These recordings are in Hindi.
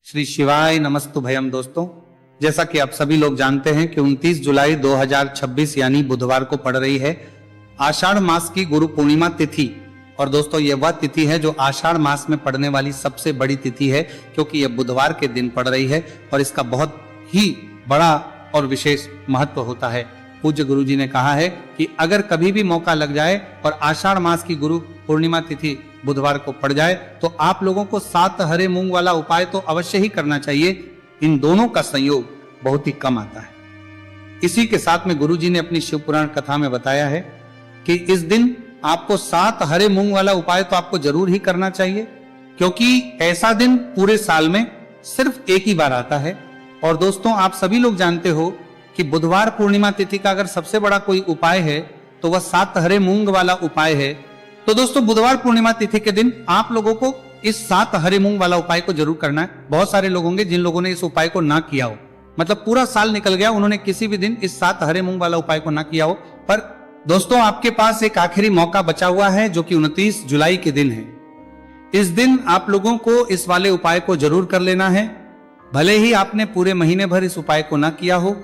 श्री शिवाय नमस्तु भयम। दोस्तों, जैसा कि आप सभी लोग जानते हैं कि 29 जुलाई 2026 यानी बुधवार को पड़ रही है आषाढ़ मास की गुरु पूर्णिमा तिथि। और दोस्तों, यह वह तिथि है जो आषाढ़ मास में पड़ने वाली सबसे बड़ी तिथि है, क्योंकि यह बुधवार के दिन पड़ रही है और इसका बहुत ही बड़ा और विशेष महत्व होता है। पूज्य गुरु जी ने कहा है कि अगर कभी भी मौका लग जाए और आषाढ़ मास की गुरु पूर्णिमा तिथि बुधवार को पड़ जाए तो आप लोगों को 7 हरे मूंग वाला उपाय तो अवश्य ही करना चाहिए। इन दोनों का संयोग बहुत ही कम आता है। इसी के साथ में गुरु जी ने अपनी शिव पुराण कथा में बताया है कि इस दिन आपको 7 हरे मूंग वाला उपाय तो आपको जरूर ही करना चाहिए, क्योंकि ऐसा दिन पूरे साल में सिर्फ एक ही बार आता है। और दोस्तों, आप सभी लोग जानते हो कि बुधवार पूर्णिमा तिथि का अगर सबसे बड़ा कोई उपाय है तो वह 7 हरे मूंग वाला उपाय है। तो दोस्तों, बुधवार पूर्णिमा तिथि के दिन आप लोगों को इस 7 हरे मूंग वाला उपाय को जरूर करना है। बहुत सारे लोग होंगे जिन लोगों ने इस उपाय को ना किया हो, मतलब पूरा साल निकल गया, उन्होंने किसी भी दिन इस 7 हरे मूंग वाला उपाय को ना किया हो। पर दोस्तों, आपके पास एक आखिरी मौका बचा हुआ है जो कि 29 जुलाई के दिन है। इस दिन आप लोगों को इस वाले उपाय को जरूर कर लेना है। भले ही आपने पूरे महीने भर इस उपाय को ना किया हो,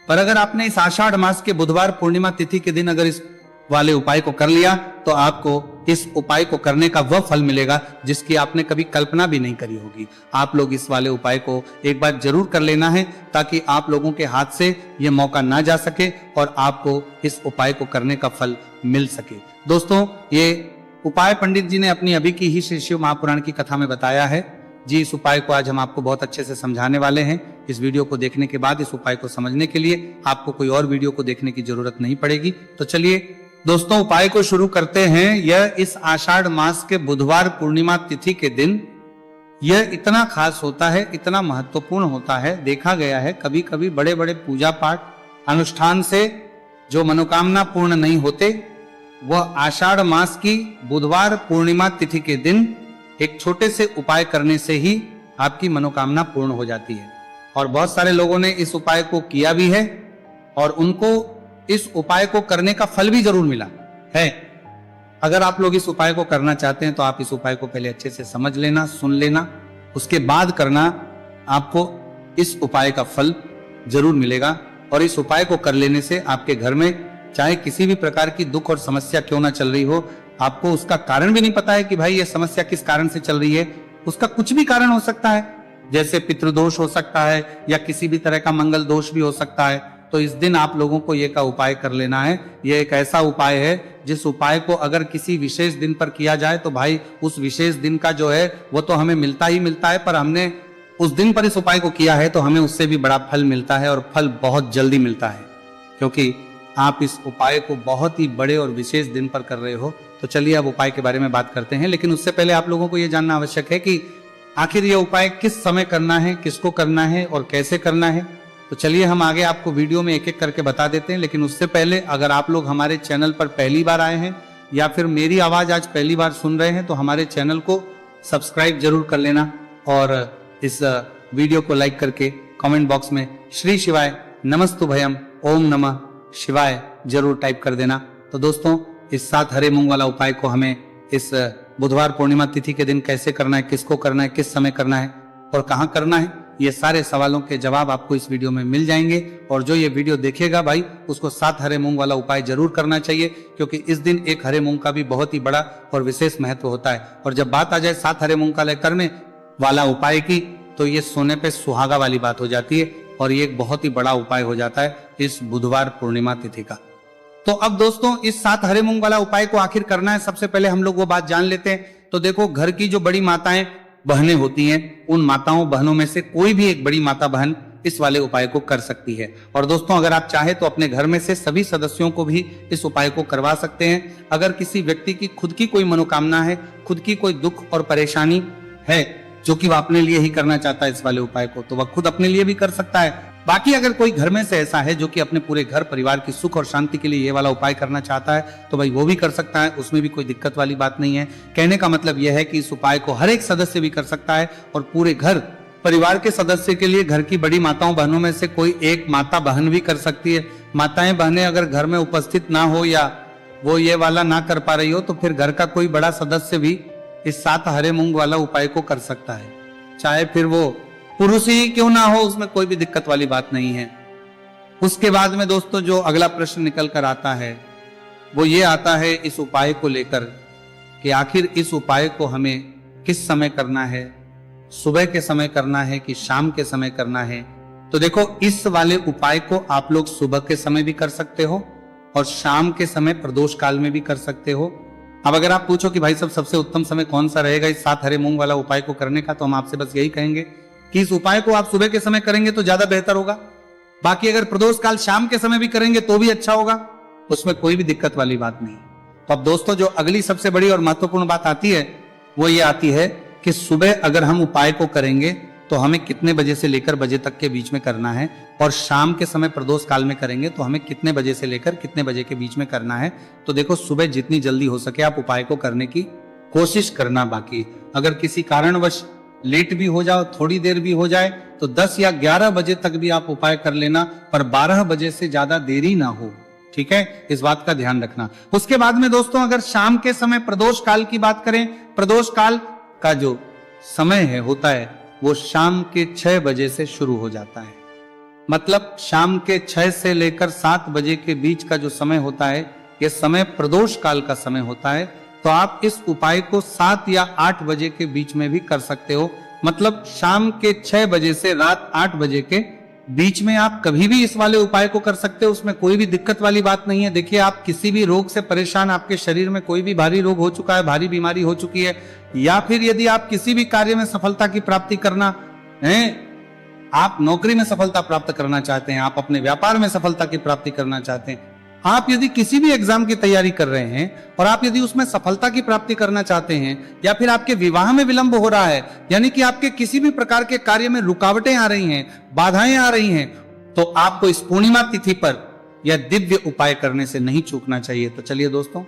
पर अगर आपने इस आषाढ़ मास के बुधवार पूर्णिमा तिथि के दिन अगर इस वाले उपाय को कर लिया तो आपको इस उपाय को करने का वह फल मिलेगा जिसकी आपने कभी कल्पना भी नहीं करी होगी। आप लोग इस वाले उपाय को एक बार जरूर कर लेना है, ताकि आप लोगों के हाथ से यह मौका ना जा सके और आपको इस उपाय को करने का फल मिल सके। दोस्तों, ये उपाय पंडित जी ने अपनी अभी की ही श्री शिव महापुराण की कथा में बताया है जी। इस उपाय को आज हम आपको बहुत अच्छे से समझाने वाले हैं। इस वीडियो को देखने के बाद इस उपाय को समझने के लिए आपको कोई और वीडियो को देखने की जरूरत नहीं पड़ेगी। तो चलिए दोस्तों, उपाय को शुरू करते हैं। यह इस आषाढ़ मास के बुधवार पूर्णिमा तिथि के दिन यह इतना खास होता है, इतना महत्वपूर्ण होता है। देखा गया है कभी कभी बड़े बड़े पूजा पाठ अनुष्ठान से जो मनोकामना पूर्ण नहीं होते, वह आषाढ़ मास की बुधवार पूर्णिमा तिथि के दिन एक छोटे से उपाय करने से ही आपकी मनोकामना पूर्ण हो जाती है। और बहुत सारे लोगों ने इस उपाय को किया भी है और उनको इस उपाय को करने का फल भी जरूर मिला है। अगर आप लोग इस उपाय को करना चाहते हैं तो आप इस उपाय को पहले अच्छे से समझ लेना, सुन लेना, उसके बाद करना। आपको इस उपाय का फल जरूर मिलेगा। और इस उपाय को कर लेने से आपके घर में चाहे किसी भी प्रकार की दुख और समस्या क्यों ना चल रही हो, आपको उसका कारण भी नहीं पता है कि भाई ये समस्या किस कारण से चल रही है, उसका कुछ भी कारण हो सकता है, जैसे पितृदोष हो सकता है या किसी भी तरह का मंगल दोष भी हो सकता है। तो इस दिन आप लोगों को ये का उपाय कर लेना है। यह एक ऐसा उपाय है जिस उपाय को अगर किसी विशेष दिन पर किया जाए तो भाई उस विशेष दिन का जो है वो तो हमें मिलता ही मिलता है, पर हमने उस दिन पर इस उपाय को किया है तो हमें उससे भी बड़ा फल मिलता है, और फल बहुत जल्दी मिलता है, क्योंकि आप इस उपाय को बहुत ही बड़े और विशेष दिन पर कर रहे हो। तो चलिए अब उपाय के बारे में बात करते हैं, लेकिन उससे पहले आप लोगों को यह जानना आवश्यक है कि आखिर यह उपाय किस समय करना है, किसको करना है और कैसे करना है। तो चलिए हम आगे आपको वीडियो में एक एक करके बता देते हैं। लेकिन उससे पहले अगर आप लोग हमारे चैनल पर पहली बार आए हैं या फिर मेरी आवाज आज पहली बार सुन रहे हैं तो हमारे चैनल को सब्सक्राइब जरूर कर लेना, और इस वीडियो को लाइक करके कमेंट बॉक्स में श्री शिवाय नमस्तु भयम ओम नमः शिवाय जरूर टाइप कर देना। तो दोस्तों, इस 7 हरे मूंग वाला उपाय को हमें इस बुधवार पूर्णिमा तिथि के दिन कैसे करना है, किसको करना है, किस समय करना है और कहाँ करना है, ये सारे सवालों के जवाब आपको इस वीडियो में मिल जाएंगे। और जो ये वीडियो देखेगा भाई उसको 7 हरे मूंग वाला उपाय जरूर करना चाहिए, क्योंकि इस दिन एक हरे मूंग का भी बहुत ही बड़ा और विशेष महत्व होता है। और जब बात आ जाए 7 हरे मूंग का करने वाला उपाय की, तो ये सोने पे सुहागा वाली बात हो जाती है और ये एक बहुत ही बड़ा उपाय हो जाता है इस बुधवार पूर्णिमा तिथि का। तो अब दोस्तों, इस 7 हरे मूंग वाला उपाय को आखिर करना है, सबसे पहले हम लोग वो बात जान लेते हैं। तो देखो, घर की जो बड़ी माताएं बहनें होती हैं, उन माताओं बहनों में से कोई भी एक बड़ी माता बहन इस वाले उपाय को कर सकती है। और दोस्तों, अगर आप चाहे तो अपने घर में से सभी सदस्यों को भी इस उपाय को करवा सकते हैं। अगर किसी व्यक्ति की खुद की कोई मनोकामना है, खुद की कोई दुख और परेशानी है जो कि वह अपने लिए ही करना चाहता है इस वाले उपाय को, तो वह खुद अपने लिए भी कर सकता है। बाकी अगर कोई घर में से ऐसा है जो कि अपने पूरे घर परिवार की सुख और शांति के लिए ये वाला उपाय करना चाहता है, तो भाई वो भी कर सकता है, उसमें भी कोई दिक्कत वाली बात नहीं है। कहने का मतलब यह है कि इस उपाय को हर एक सदस्य भी कर सकता है, और पूरे घर परिवार के सदस्य के लिए घर की बड़ी माताओं बहनों में से कोई एक माता बहन भी कर सकती है। माताएं बहनें अगर घर में उपस्थित ना हो या वो ये वाला ना कर पा रही हो, तो फिर घर का कोई बड़ा सदस्य भी इस 7 हरे मूंग वाला उपाय को कर सकता है। चाहे फिर वो पुरुष ही क्यों ना हो, उसमें कोई भी दिक्कत वाली बात नहीं है। उसके बाद में दोस्तों जो अगला प्रश्न निकल कर आता है वो ये आता है इस उपाय को लेकर कि आखिर इस उपाय को हमें किस समय करना है, सुबह के समय करना है कि शाम के समय करना है। तो देखो, इस वाले उपाय को आप लोग सुबह के समय भी कर सकते हो और शाम के समय प्रदोष काल में भी कर सकते हो। अब अगर आप पूछो कि भाई साहब सबसे उत्तम समय कौन सा रहेगा इस 7 हरे मूंग वाला उपाय को करने का, तो हम आपसे बस यही कहेंगे कि इस उपाय को आप सुबह के समय करेंगे तो ज्यादा बेहतर होगा। बाकी अगर प्रदोष काल शाम के समय भी करेंगे तो भी अच्छा होगा, उसमें कोई भी दिक्कत वाली बात नहीं। तो अब दोस्तों जो अगली सबसे बड़ी और महत्वपूर्ण बात आती है वो ये आती है कि सुबह अगर हम उपाय को करेंगे तो हमें कितने बजे से लेकर बजे तक के बीच में करना है, और शाम के समय प्रदोष काल में करेंगे तो हमें कितने बजे से लेकर कितने बजे के बीच में करना है। तो देखो, सुबह जितनी जल्दी हो सके आप उपाय को करने की कोशिश करना। बाकी अगर किसी कारणवश लेट भी हो जाओ, थोड़ी देर भी हो जाए, तो 10 या 11 बजे तक भी आप उपाय कर लेना, पर 12 बजे से ज्यादा देरी ना हो। ठीक है, इस बात का ध्यान रखना। उसके बाद में दोस्तों अगर शाम के समय प्रदोष काल की बात करें, प्रदोष काल का जो समय है होता है वो शाम के 6 बजे से शुरू हो जाता है। मतलब शाम के 6 से लेकर 7 बजे के बीच का जो समय होता है यह समय प्रदोष काल का समय होता है। तो आप इस उपाय को 7 या 8 बजे के बीच में भी कर सकते हो। मतलब शाम के 6 बजे से रात 8 बजे के बीच में आप कभी भी इस वाले उपाय को कर सकते हो, उसमें कोई भी दिक्कत वाली बात नहीं है। देखिए, आप किसी भी रोग से परेशान, आपके शरीर में कोई भी भारी रोग हो चुका है, भारी बीमारी हो चुकी है, या फिर यदि आप किसी भी कार्य में सफलता की प्राप्ति करना है, आप नौकरी में सफलता प्राप्त करना चाहते हैं, आप अपने व्यापार में सफलता की प्राप्ति करना चाहते हैं, आप यदि किसी भी एग्जाम की तैयारी कर रहे हैं और आप यदि उसमें सफलता की प्राप्ति करना चाहते हैं, या फिर आपके विवाह में विलंब हो रहा है, यानी कि आपके किसी भी प्रकार के कार्य में रुकावटें आ रही हैं, बाधाएं आ रही हैं, तो आपको इस पूर्णिमा तिथि पर यह दिव्य उपाय करने से नहीं चूकना चाहिए। तो चलिए दोस्तों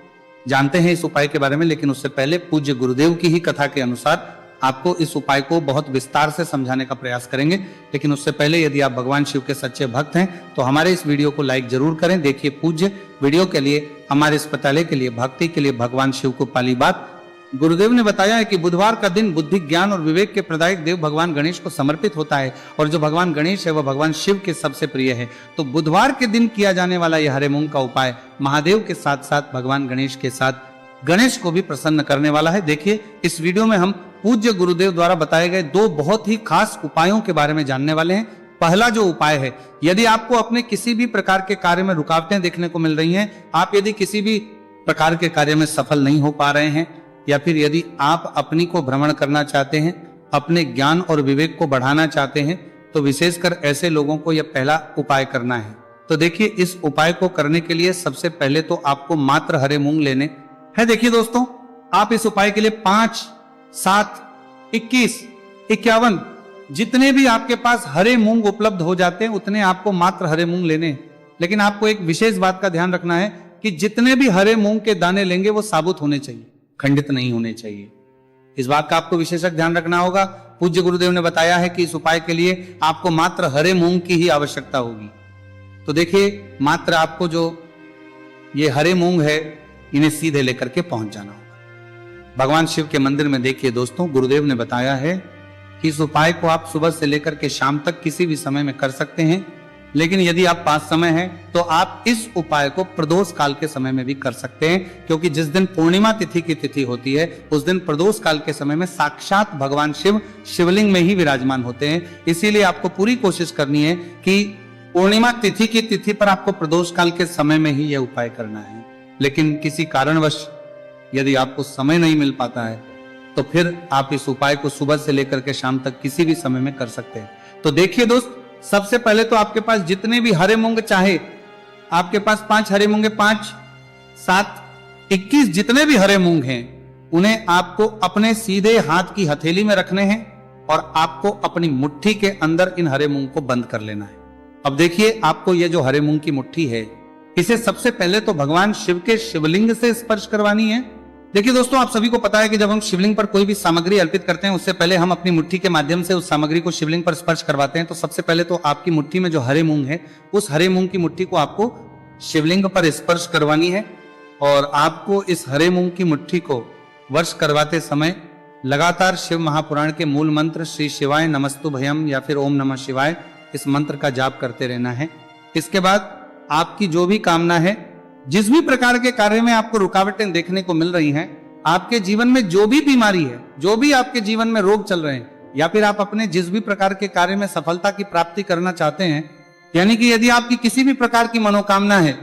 जानते हैं इस उपाय के बारे में, लेकिन उससे पहले पूज्य गुरुदेव की ही कथा के अनुसार आपको इस उपाय को बहुत विस्तार से समझाने का प्रयास करेंगे। लेकिन उससे पहले यदि आप भगवान शिव के सच्चे भक्त हैं तो हमारे इस वीडियो को लाइक जरूर करें। देखिए, पूज्य वीडियो के लिए, हमारे अस्पताल के लिए, भक्ति के लिए भगवान शिव को पाली बात। गुरुदेव ने बताया है कि बुधवार का दिन बुद्धि, ज्ञान और विवेक के प्रदायक देव भगवान गणेश को समर्पित होता है, और जो भगवान गणेश है वह भगवान शिव के सबसे प्रिय है। तो बुधवार के दिन किया जाने वाला यह हरे मूंग का उपाय महादेव के साथ साथ भगवान गणेश के साथ गणेश को भी प्रसन्न करने वाला है। देखिए, इस वीडियो में हम पूज्य गुरुदेव द्वारा बताए गए 2 बहुत ही खास उपायों के बारे में जानने वाले हैं। पहला जो उपाय है, यदि आपको अपने किसी भी प्रकार के कार्य में रुकावटें देखने को मिल रही हैं, आप यदि किसी भी प्रकार के कार्य में सफल नहीं हो पा रहे हैं, या फिर यदि आप अपनी को भ्रमण करना चाहते हैं, अपने ज्ञान और विवेक को बढ़ाना चाहते हैं, तो विशेषकर ऐसे लोगों को यह पहला उपाय करना है। तो देखिए, इस उपाय को करने के लिए सबसे पहले तो आपको मात्र हरे मूंग लेने हैं। देखिए दोस्तों, आप इस उपाय के लिए 5, 7, 21, 51 जितने भी आपके पास हरे मूंग उपलब्ध हो जाते हैं उतने आपको मात्र हरे मूंग लेने हैं। लेकिन आपको एक विशेष बात का ध्यान रखना है कि जितने भी हरे मूंग के दाने लेंगे वो साबुत होने चाहिए, खंडित नहीं होने चाहिए। इस बात का आपको विशेषक ध्यान रखना होगा। पूज्य गुरुदेव ने बताया है कि इस उपाय के लिए आपको मात्र हरे मूंग की ही आवश्यकता होगी। तो देखिए, मात्र आपको जो ये हरे मूंग है इन्हें सीधे लेकर के पहुंच जाना होगा भगवान शिव के मंदिर में। देखिए दोस्तों, गुरुदेव ने बताया है कि इस उपाय को आप सुबह से लेकर के शाम तक किसी भी समय में कर सकते हैं, लेकिन यदि आप पास समय है तो आप इस उपाय को प्रदोष काल के समय में भी कर सकते हैं, क्योंकि जिस दिन पूर्णिमा तिथि की तिथि होती है उस दिन प्रदोष काल के समय में साक्षात भगवान शिव शिवलिंग में ही विराजमान होते हैं। इसीलिए आपको पूरी कोशिश करनी है कि पूर्णिमा तिथि की तिथि पर आपको प्रदोष काल के समय में ही यह उपाय करना है। लेकिन किसी कारणवश यदि आपको समय नहीं मिल पाता है तो फिर आप इस उपाय को सुबह से लेकर के शाम तक किसी भी समय में कर सकते हैं। तो देखिए दोस्त, सबसे पहले तो आपके पास जितने भी हरे मूंग, चाहे आपके पास 5 हरे मूंगे, 5, 7, 21 जितने भी हरे मूंग हैं, उन्हें आपको अपने सीधे हाथ की हथेली में रखने हैं और आपको अपनी मुट्ठी के अंदर इन हरे मूंग को बंद कर लेना है। अब देखिए, आपको ये जो हरे मूंग की मुट्ठी है इसे सबसे पहले तो भगवान शिव के शिवलिंग से स्पर्श करवानी है। देखिए दोस्तों, आप सभी को पता है कि जब हम शिवलिंग पर कोई भी सामग्री अर्पित करते हैं उससे पहले हम अपनी मुट्ठी के माध्यम से उस सामग्री को शिवलिंग पर स्पर्श करवाते हैं। तो सबसे पहले तो आपकी मुट्ठी में जो हरे मूंग है उस हरे मूंग की मुट्ठी को आपको शिवलिंग पर स्पर्श करवानी है, और आपको इस हरे मूंग की मुट्ठी को वर्ष करवाते समय लगातार शिव महापुराण के मूल मंत्र श्री शिवाय नमस्तु भयम या फिर ओम नमः शिवाय इस मंत्र का जाप करते रहना है। इसके बाद आपकी जो भी कामना है, जिस भी प्रकार के कार्य में आपको रुकावटें देखने को मिल रही हैं, आपके जीवन में जो भी बीमारी है, जो भी आपके जीवन में रोग चल रहे हैं, या फिर आप अपने जिस भी प्रकार के कार्य में सफलता की प्राप्ति करना चाहते हैं, यानी कि यदि आपकी किसी भी प्रकार की मनोकामना है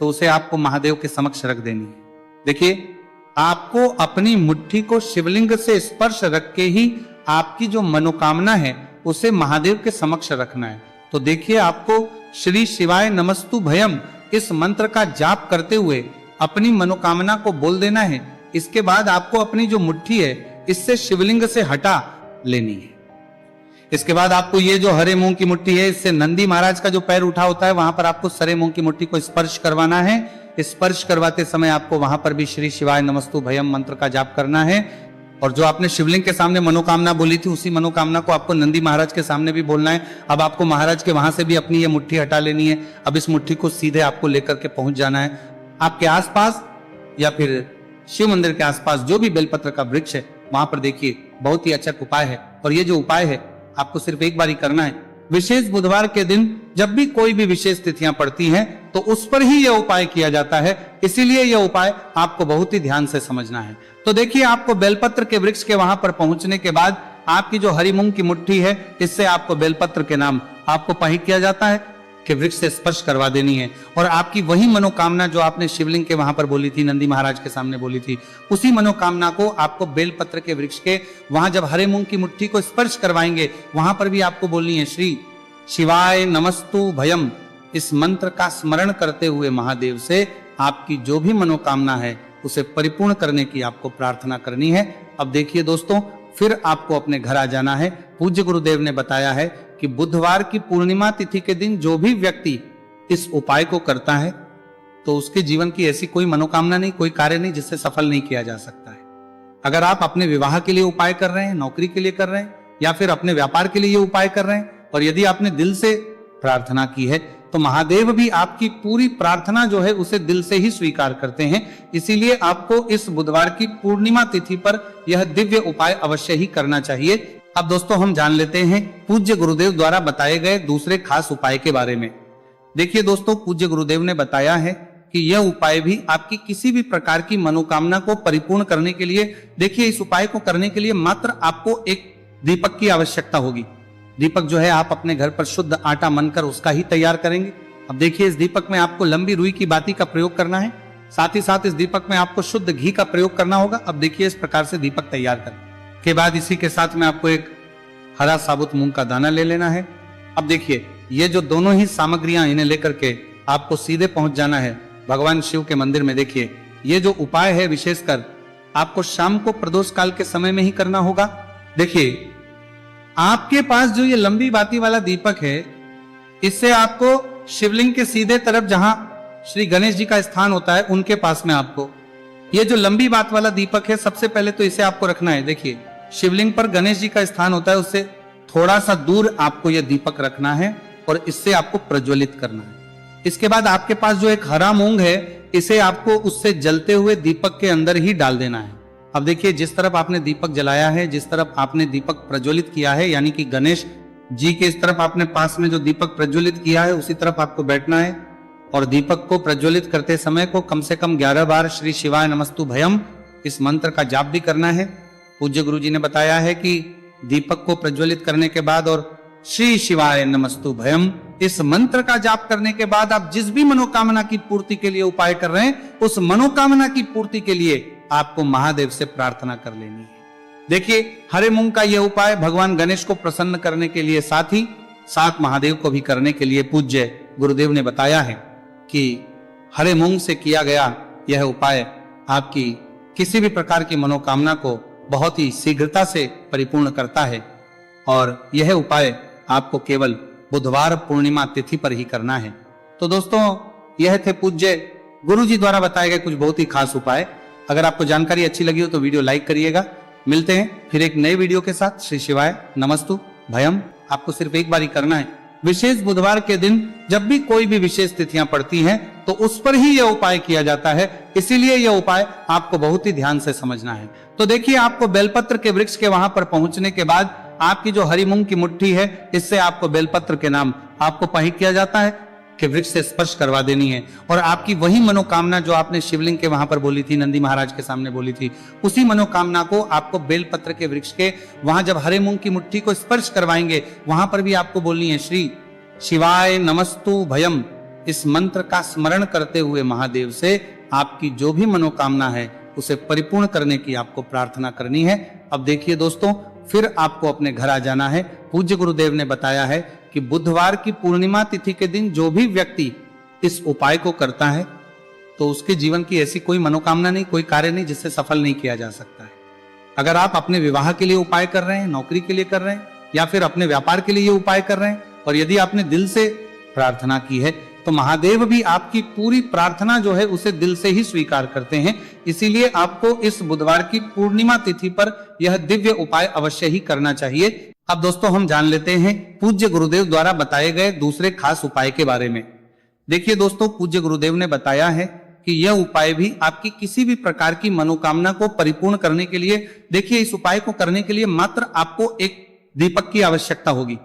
तो उसे आपको महादेव के समक्ष रख देनी है। देखिए, आपको अपनी मुट्ठी को शिवलिंग से स्पर्श रख के ही आपकी जो मनोकामना है उसे महादेव के समक्ष रखना है। तो देखिए, आपको श्री शिवाय नमस्तु भयम इस मंत्र का जाप करते हुए अपनी मनोकामना को बोल देना है। इसके बाद आपको अपनी जो मुट्ठी है इससे शिवलिंग से हटा लेनी है। इसके बाद आपको ये जो हरे मूंग की मुट्ठी है, इससे नंदी महाराज का जो पैर उठा होता है वहां पर आपको सरे मूंग की मुट्ठी को स्पर्श करवाना है। स्पर्श करवाते समय आपको वहां पर भी श्री शिवाय नमस्तु भयम मंत्र का जाप करना है। और जो आपने शिवलिंग के सामने मनोकामना बोली थी, उसी मनोकामना को आपको नंदी महाराज के सामने भी बोलना है। अब आपको महाराज के वहां से भी अपनी ये मुट्ठी हटा लेनी है। अब इस मुट्ठी को सीधे आपको लेकर के पहुंच जाना है आपके आसपास या फिर शिव मंदिर के आसपास जो भी बेलपत्र का वृक्ष है वहां पर। देखिए, बहुत ही अच्छा उपाय है और ये जो उपाय है आपको सिर्फ एक बार ही करना है। विशेष बुधवार के दिन जब भी कोई भी विशेष तिथियां पड़ती हैं तो उस पर ही यह उपाय किया जाता है, इसीलिए यह उपाय आपको बहुत ही ध्यान से समझना है। तो देखिए, आपको बेलपत्र के वृक्ष के वहां पर पहुंचने के बाद आपकी जो हरी मूंग की मुट्ठी है, इससे आपको बेलपत्र के नाम आपको पहिक किया जाता है कि वृक्ष से स्पर्श करवा देनी है। और आपकी वही मनोकामना जो आपने शिवलिंग के वहां पर बोली थी, नंदी महाराज के सामने बोली थी, उसी मनोकामना को आपको बेलपत्र के वृक्ष के वहां जब हरे मूंग की मुट्ठी को स्पर्श करवाएंगे वहां पर भी आपको बोलनी है श्री शिवाय नमस्तु भयम। इस मंत्र का स्मरण करते हुए महादेव से आपकी जो भी मनोकामना है उसे परिपूर्ण करने की आपको प्रार्थना करनी है। अब देखिए दोस्तों, फिर आपको अपने घर आ जाना है। पूज्य गुरुदेव ने बताया है कि बुधवार की पूर्णिमा तिथि के दिन जो भी व्यक्ति इस उपाय को करता है तो उसके जीवन की ऐसी कोई मनोकामना नहीं, कोई कार्य नहीं जिससे सफल नहीं किया जा सकता है। अगर आप अपने विवाह के लिए उपाय कर रहे हैं, नौकरी के लिए कर रहे हैं, या फिर अपने व्यापार के लिए ये उपाय कर रहे हैं, और यदि आपने दिल से प्रार्थना की है तो महादेव भी आपकी पूरी प्रार्थना जो है उसे दिल से ही स्वीकार करते हैं। इसीलिए आपको इस बुधवार की पूर्णिमा तिथि पर यह दिव्य उपाय अवश्य ही करना चाहिए। अब दोस्तों, हम जान लेते हैं पूज्य गुरुदेव द्वारा बताए गए दूसरे खास उपाय के बारे में। देखिए दोस्तों, पूज्य गुरुदेव ने बताया है कि यह उपाय भी आपकी किसी भी प्रकार की मनोकामना को परिपूर्ण करने के लिए, देखिए इस उपाय को करने के लिए मात्र आपको एक दीपक की आवश्यकता होगी। दीपक जो है आप अपने घर पर शुद्ध आटा मनकर उसका ही तैयार करेंगे। अब देखिए, इस दीपक में आपको लंबी रुई की बाती का प्रयोग करना है, साथ ही साथ इस दीपक में आपको शुद्ध घी का प्रयोग करना होगा। अब देखिए, इस प्रकार से दीपक तैयार करें के बाद इसी के साथ में आपको एक हरा साबुत मूंग का दाना ले लेना है। अब देखिए, ये जो दोनों ही सामग्रियां, इन्हें लेकर के आपको सीधे पहुंच जाना है भगवान शिव के मंदिर में। देखिए, ये जो उपाय है विशेषकर आपको शाम को प्रदोष काल के समय में ही करना होगा। देखिए, आपके पास जो ये लंबी बाती वाला दीपक है, इससे आपको शिवलिंग के सीधे तरफ जहां श्री गणेश जी का स्थान होता है उनके पास में आपको ये जो लंबी बात वाला दीपक है, सबसे पहले तो इसे आपको रखना है। देखिए, शिवलिंग पर गणेश जी का स्थान होता है, उससे थोड़ा सा दूर आपको यह दीपक रखना है और इससे आपको प्रज्वलित करना है। इसके बाद आपके पास जो एक हरा मूंग है, इसे आपको उससे जलते हुए दीपक के अंदर ही डाल देना है। अब देखिए, जिस तरफ आपने दीपक जलाया है, जिस तरफ आपने दीपक प्रज्वलित किया है, यानी कि गणेश जी के इस तरफ आपने पास में जो दीपक प्रज्वलित किया है उसी तरफ आपको बैठना है और दीपक को प्रज्वलित करते समय को कम से कम 11 बार श्री शिवाय नमस्तु भयम इस मंत्र का जाप भी करना है। पूज्य गुरु जी ने बताया है कि दीपक को प्रज्वलित करने के बाद और श्री शिवाय नमस्तु भयम इस मंत्र का जाप करने के बाद आप जिस भी मनोकामना की पूर्ति के लिए उपाय कर रहे हैं, उस मनोकामना की पूर्ति के लिए आपको महादेव से प्रार्थना कर लेनी है। देखिए, हरे मूंग का यह उपाय भगवान गणेश को प्रसन्न करने के लिए, साथ ही साथ महादेव को भी करने के लिए पूज्य गुरुदेव ने बताया है कि हरे मूंग से किया गया यह उपाय आपकी किसी भी प्रकार की मनोकामना को बहुत ही शीघ्रता से परिपूर्ण करता है। और यह उपाय आपको केवल बुधवार पूर्णिमा तिथि पर ही करना है। तो दोस्तों, यह थे पूज्य गुरु जी द्वारा बताए गए कुछ बहुत ही खास उपाय। अगर आपको जानकारी अच्छी लगी हो तो वीडियो लाइक करिएगा। मिलते हैं फिर एक नए वीडियो के साथ। श्री शिवाय नमस्तु भयम आपको सिर्फ एक बार ही करना है। विशेष बुधवार के दिन जब भी कोई भी विशेष तिथियां पड़ती हैं तो उस पर ही यह उपाय किया जाता है, इसीलिए यह उपाय आपको बहुत ही ध्यान से समझना है। तो देखिए, आपको बेलपत्र के वृक्ष के वहां पर पहुंचने के बाद आपकी जो हरी मूंग की मुट्ठी है, इससे आपको बेलपत्र के नाम आपको पहिक किया जाता है कि वृक्ष से स्पर्श करवा देनी है, और आपकी वही मनोकामना जो आपने शिवलिंग के वहां पर बोली थी, नंदी महाराज के सामने बोली थी, उसी मनोकामना को आपको बेलपत्र के वृक्ष के वहां जब हरे मूंग की मुट्ठी को स्पर्श करवाएंगे, वहां पर भी आपको बोलनी है श्री शिवाय नमस्तु भयम। इस मंत्र का स्मरण करते हुए महादेव से आपकी जो भी मनोकामना है उसे परिपूर्ण करने की आपको प्रार्थना करनी है। अब देखिए दोस्तों, फिर आपको अपने घर आ जाना है। पूज्य गुरुदेव ने बताया है कि बुधवार की पूर्णिमा तिथि के दिन जो भी व्यक्ति इस उपाय को करता है तो उसके जीवन की ऐसी कोई मनोकामना नहीं, कोई कार्य नहीं जिससे सफल नहीं किया जा सकता है। अगर आप अपने विवाह के लिए उपाय कर रहे हैं, नौकरी के लिए कर रहे हैं, या फिर अपने व्यापार के लिए ये उपाय कर रहे हैं, और यदि आपने दिल से प्रार्थना की है तो महादेव भी आपकी पूरी प्रार्थना जो है उसे दिल से ही स्वीकार करते हैं। इसीलिए आपको इस बुधवार की पूर्णिमा तिथि पर यह दिव्य उपाय अवश्य ही करना चाहिए। अब दोस्तों, हम जान लेते हैं पूज्य गुरुदेव द्वारा बताए गए दूसरे खास उपाय के बारे में। देखिए दोस्तों, पूज्य गुरुदेव ने बताया है कि यह उपाय भी आपकी किसी भी प्रकार की मनोकामना को परिपूर्ण करने के लिए, देखिए इस उपाय को करने के लिए मात्र आपको एक दीपक की आवश्यकता होगी।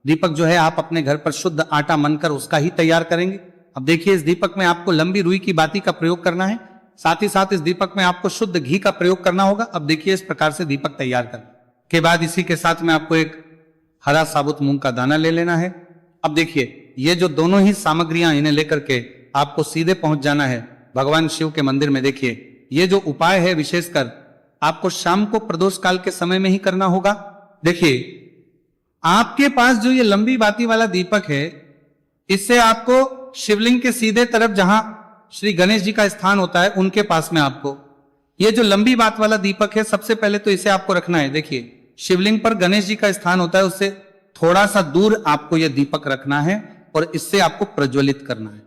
दीपक जो है आप अपने घर पर शुद्ध आटा मनकर उसका ही तैयार करेंगे। अब देखिए, इस दीपक में आपको लंबी रुई की बाती का प्रयोग करना है, साथ ही साथ इस दीपक में आपको शुद्ध घी का प्रयोग करना होगा। अब देखिए, इस प्रकार से दीपक तैयार कर के बाद इसी के साथ में आपको एक हरा साबुत मूंग का दाना ले लेना है। अब देखिए, ये जो दोनों ही सामग्रियां, इन्हें लेकर के आपको सीधे पहुंच जाना है भगवान शिव के मंदिर में। देखिए, ये जो उपाय है विशेषकर आपको शाम को प्रदोष काल के समय में ही करना होगा। देखिए, आपके पास जो ये लंबी बाती वाला दीपक है, इससे आपको शिवलिंग के सीधे तरफ जहां श्री गणेश जी का स्थान होता है उनके पास में आपको ये जो लंबी बात वाला दीपक है, सबसे पहले तो इसे आपको रखना है। देखिए, शिवलिंग पर गणेश जी का स्थान होता है, उससे थोड़ा सा दूर आपको यह दीपक रखना है और इससे आपको प्रज्वलित करना है।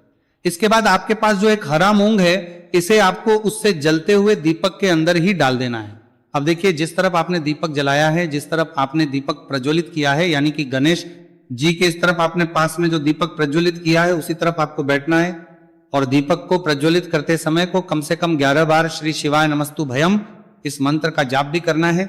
इसके बाद आपके पास जो एक हरा मूंग है, इसे आपको उससे जलते हुए दीपक के अंदर ही डाल देना है। अब देखिए, जिस तरफ आपने दीपक जलाया है, जिस तरफ आपने दीपक प्रज्वलित किया है, यानी कि गणेश जी के इस तरफ आपने पास में जो दीपक प्रज्वलित किया है उसी तरफ आपको बैठना है, और दीपक को प्रज्वलित करते समय को कम से कम 11 बार श्री शिवाय नमस्तु भयम इस मंत्र का जाप भी करना है।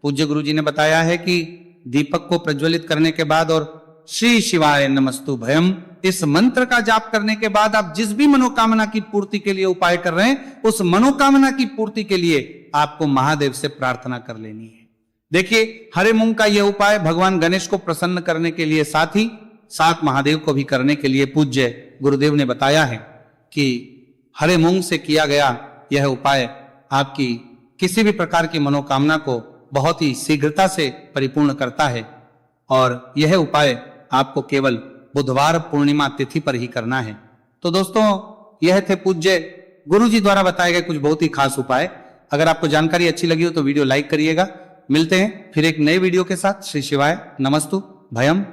पूज्य गुरु जी ने बताया है कि दीपक को प्रज्वलित करने के बाद और श्री शिवाय नमस्तु भयम इस मंत्र का जाप करने के बाद आप जिस भी मनोकामना की पूर्ति के लिए उपाय कर रहे हैं, उस मनोकामना की पूर्ति के लिए आपको महादेव से प्रार्थना कर लेनी है। देखिए, हरे मूंग का यह उपाय भगवान गणेश को प्रसन्न करने के लिए, साथ ही साथ महादेव को भी करने के लिए पूज्य गुरुदेव ने बताया है कि हरे मूंग से किया गया यह उपाय आपकी किसी भी प्रकार की मनोकामना को बहुत ही शीघ्रता से परिपूर्ण करता है, और यह उपाय आपको केवल बुधवार पूर्णिमा तिथि पर ही करना है। तो दोस्तों, यह थे पूज्य गुरु जी द्वारा बताए गए कुछ बहुत ही खास उपाय। अगर आपको जानकारी अच्छी लगी हो तो वीडियो लाइक करिएगा। मिलते हैं फिर एक नए वीडियो के साथ। श्री शिवाय नमस्तु भयम।